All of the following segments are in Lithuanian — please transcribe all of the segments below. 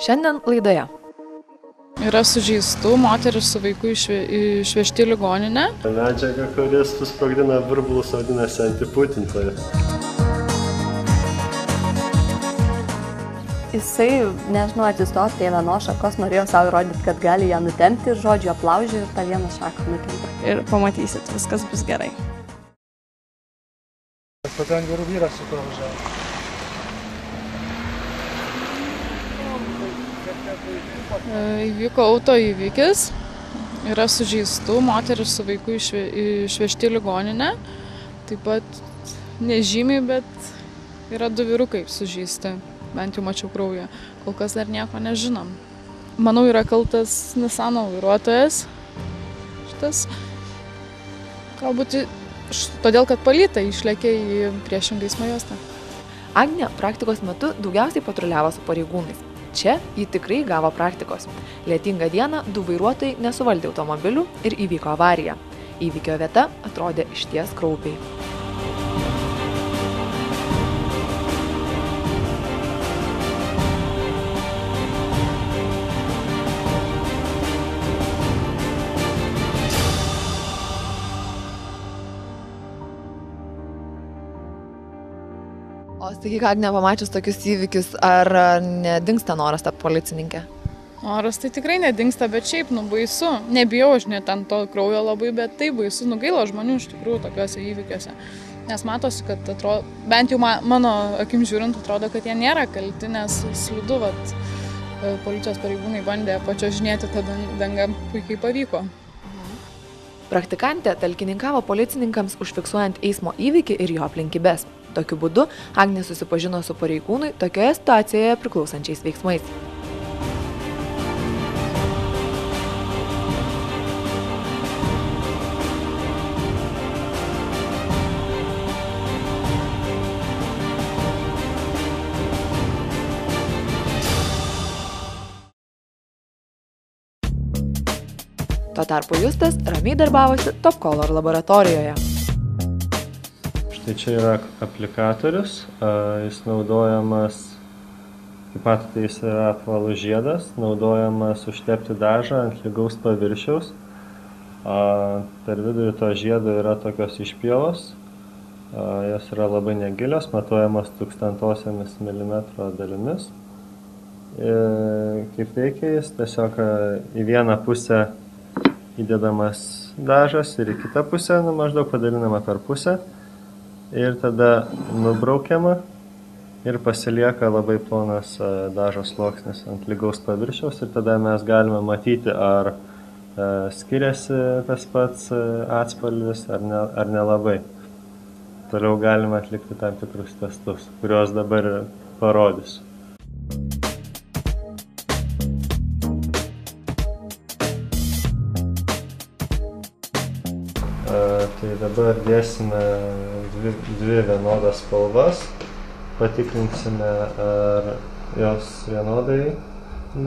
Šiandien laidoje. Yra sužeistų, moteris su vaiku išvežti į ligoninę. Medžiaga, kuris susprogdina burbulus, vadinasi antiputintojas. Jisai, nežinau, atsistos prie vienos šakos, norėjo savo įrodyti, kad gali ją nutempti, žodžiu aplaužė ir tą vieną šaką nutempė. Ir pamatysit, viskas bus gerai. Padangarų vyras su tuo važiavo. Įvyko autoįvykis, yra sužeistų, moteris su vaiku išvežti į ligoninę. Taip pat nežymiai, bet yra 2 vyrukai sužeisti, bent jau mačiau kraują. Kol kas dar nieko nežinom. Manau, yra kaltas Nissano vairuotojas. Šitas galbūt todėl, kad palyta išlėkė į priešingą eismo juostą. Agnė praktikos metu daugiausiai patruliavo su pareigūnais. Čia ji tikrai gavo praktikos. Lietingą dieną 2 vairuotojai nesuvaldė automobilių ir įvyko avarija. Įvykio vieta atrodė išties kraupiai. O sakyk, Agne, pamačius tokius įvykius, ar nedingsta noras tapti policininkė? Noras tai tikrai nedingsta, bet šiaip, baisu. Nebijau aš net ant to kraujo labai, bet tai baisu, gaila žmonių iš tikrųjų tokiuose įvykiuose. Nes matosi, kad atrodo, bent jau mano akim žiūrint, atrodo, kad jie nėra kalti, nes slidu, policijos pareigūnai bandė pačiuožinėti, tą dangą puikiai pavyko. Praktikantė talkininkavo policininkams užfiksuojant eismo įvykį ir jo aplinkybes. Tokiu būdu Agnė susipažino su pareigūnui tokioje situacijoje priklausančiais veiksmais. Tuo tarpu Justas ramiai darbavosi Top Color laboratorijoje. Štai čia yra aplikatorius, jis naudojamas, kaip matote, jis yra apvalus žiedas, naudojamas užtepti dažą ant lygaus paviršiaus. Per vidurį to žiedo yra tokios išpjovos, jos yra labai negilios, matuojamos 0,000 mm dalimis. Kaip veikia jis, tiesiog į vieną pusę įdedamas dažas ir į kitą pusę, maždaug padalinama per pusę. Ir tada nubraukiama ir pasilieka labai plonas dažo sluoksnis ant lygaus paviršiaus ir tada mes galime matyti, ar skiriasi tas pats atspalvis ar nelabai. Toliau galime atlikti tam tikrus testus, kuriuos dabar parodysiu. Tai dabar dėsime 2 vienodas spalvas, patikrinsime, ar jos vienodai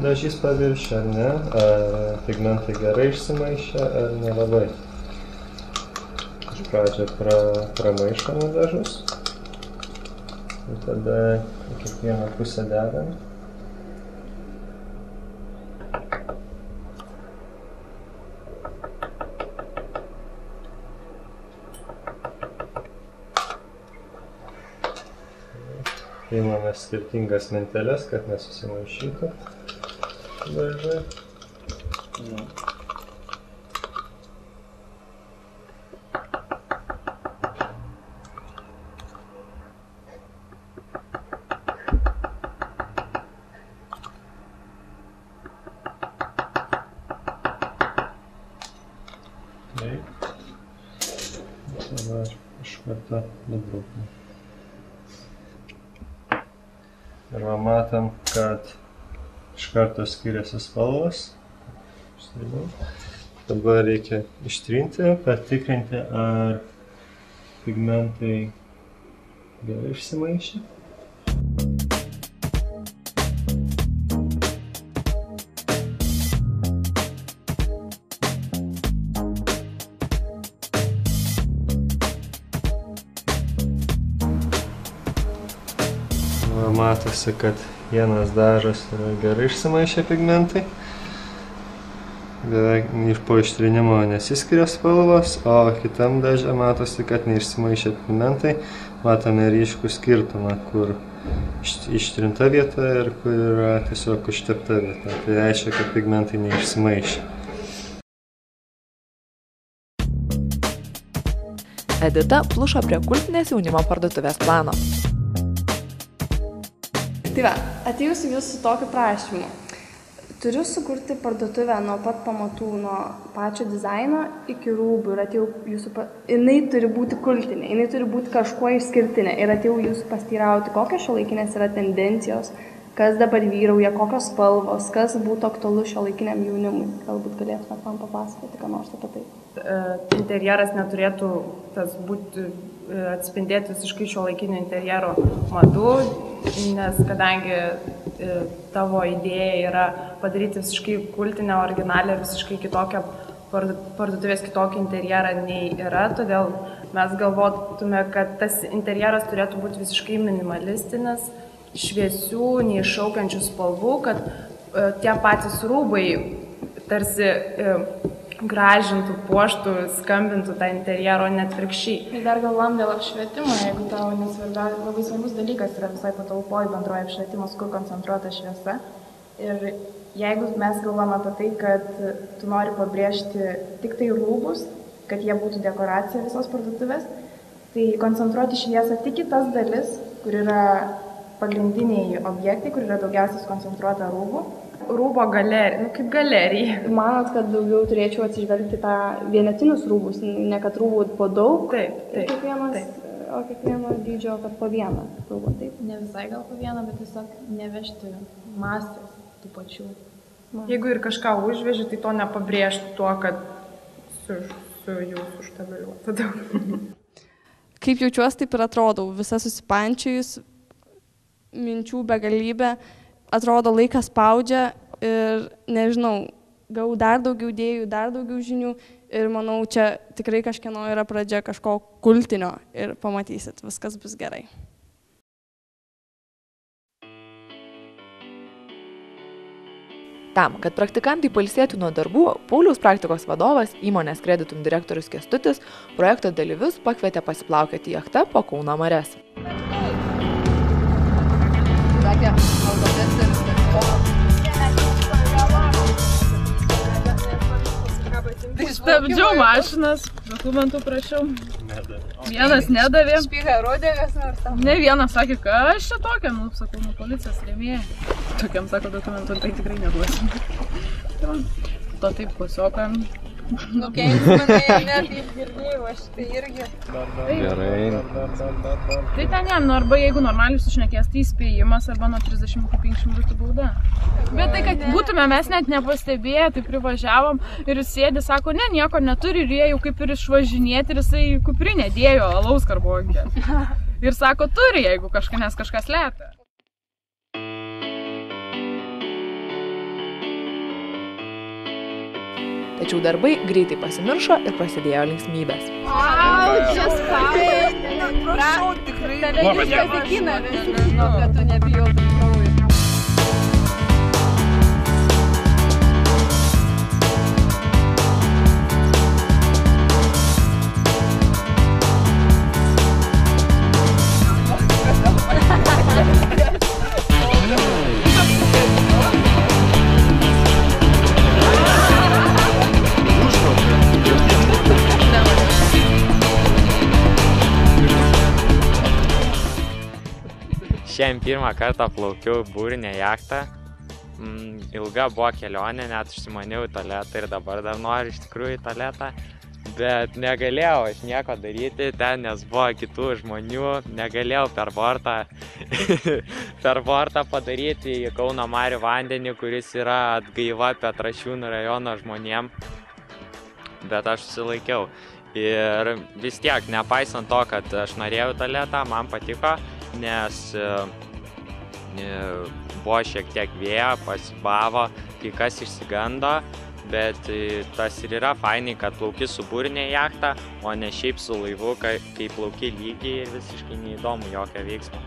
dažys paviršių ar ne, ar pigmentai gerai išsimaišė ar nelabai. Iš pradžio pramaišome dažus ir tada kiekvieną pusę dedame. Įmame skirtingas menteles, kad nesusimaišytų dažai. Dabar iš karto nubraukime. Ir matom, kad iš karto skiriasi spalvos. Dabar reikia ištrinti, patikrinti, ar pigmentai gerai išsimaišė. Matosi, kad Vienas dažas yra gerai išsimaišę pigmentai. Beveik po ištrinimo nesiskiria spalvos, o kitam daže matosi, kad neišsimaišę pigmentai. Matome ryškų skirtumą, kur ištrinta vieta ir kur yra tiesiog užtepta vieta. Tai reiškia, kad pigmentai neišsimaišė. Edita plušo prie kultinės jaunimo parduotuvės plano. Tai va, atėjau su jūsų tokiu prašymu. Turiu sukurti parduotuvę nuo pat pamatų, nuo pačio dizaino iki rūbų. Ir atėjau jūsų jinai turi būti kultinė, jinai turi būti kažkuo išskirtinė. Ir atėjau jūsų pasiteirauti, kokios šiuolaikinės yra tendencijos, kas dabar vyrauja, kokios spalvos, kas būtų aktualu šiuolaikiniam jaunimui. Galbūt galėtumėt man papasakoti ką nors apie tai. Interjeras neturėtų būti atspindėti visiškai šiuolaikinio interjero madų, nes kadangi tavo idėja yra padaryti visiškai kultinę, originalią, visiškai kitokią parduotuvės kitokį interjerą nei yra, todėl mes galvotume, kad tas interjeras turėtų būti visiškai minimalistinis, šviesių, neiššaukiančių spalvų, kad tie patys rūbai tarsi gražintų, puoštų, skambintų tą interjero net atvirkščiai. Ir dar galvam dėl apšvietimo, jeigu tau labai svarbus dalykas yra visai patalpoj bendroje apšvietimas, kur koncentruota šviesa. Ir jeigu mes galvam apie tai, kad tu nori pabrėžti tik tai rūbus, kad jie būtų dekoracija visos parduotuvės, tai koncentruoti šviesą tik į tas dalis, kur yra pagrindiniai objektai, kur yra daugiausiai koncentruota rūbų. Rūbo galerija, kaip galerija. Manot, kad daugiau turėčiau atsižvelgti tą vienetinius rūbus, ne kad rūbų po daug? Taip. O kiekvieno dydžio, kad po vieną rūbą, taip? Ne visai gal po vieną, bet tiesiog nevežti masės tų pačių. Jeigu ir kažką užveži, tai to nepabrėžti tuo, kad su jūsų štabiliuotų. Kaip jaučiuosi, taip ir atrodau. Visa susipančiojus, minčių begalybė. Atrodo, laikas spaudžia ir nežinau, gavau dar daugiau idėjų, dar daugiau žinių ir manau, čia tikrai kažkieno yra pradžia kažko kultinio ir pamatysit, viskas bus gerai. Tam, kad praktikantai pailsėtų nuo darbų, Pauliaus praktikos vadovas, įmonės Kreditum direktorius Kęstutis, projekto dalyvius pakvietė pasiplaukioti jachta po Kauno marias. Stabdžiau mašinas, dokumentų prašiau. Vienas nedavė. Špyga rodė, kas nors tam. Ne vienas sakė, kas čia tokia, sakau, policijos rėmėjai. Tokiam sako dokumentų, tai tikrai neduosim. To taip klasiokam. Nukeiksmanai, net girdėjau, aš tai irgi. Gerai. Tai ten jam, arba jeigu normaliai sušnekės, tai įspėjimas arba nuo 30 iki 50 būtų bauda. Bet tai, kad būtume mes net nepastebėję, tai privažiavom ir jis sėdi, sako, ne, nieko neturi ir jie jau kaip ir išvažinėti ir jisai kuprinę dėjo alaus karbonkę. Ir sako, turi, jeigu kažkas slepia. Tačiau darbai greitai pasimiršo ir prasidėjo linksmybės. Čia skai! Prašau, tikrai. Tave viskas įkina, visi žinau, kad tu nebijau kraujo. Šiandien pirmą kartą plaukiau būrinę jachtą. Ilga buvo kelionė, net užsimaniau į tualetą ir dabar dar noriu iš tikrųjų į tualetą. Bet negalėjau aš nieko daryti ten, nes buvo kitų žmonių. Negalėjau per bortą padaryti į Kauno marių vandenį, kuris yra atgaiva Petrašiūnų rajono žmonėm. Bet aš susilaikiau. Ir vis tiek, nepaisant to, kad aš norėjau tualetą, man patiko. Nes buvo šiek tiek vėjo, pasibavo, kai kas išsigando, bet tas ir yra fainai, kad plauki su būrinė jachta, o ne šiaip su laivu, kai plauki lygiai ir visiškai neįdomu jokio veiksmo.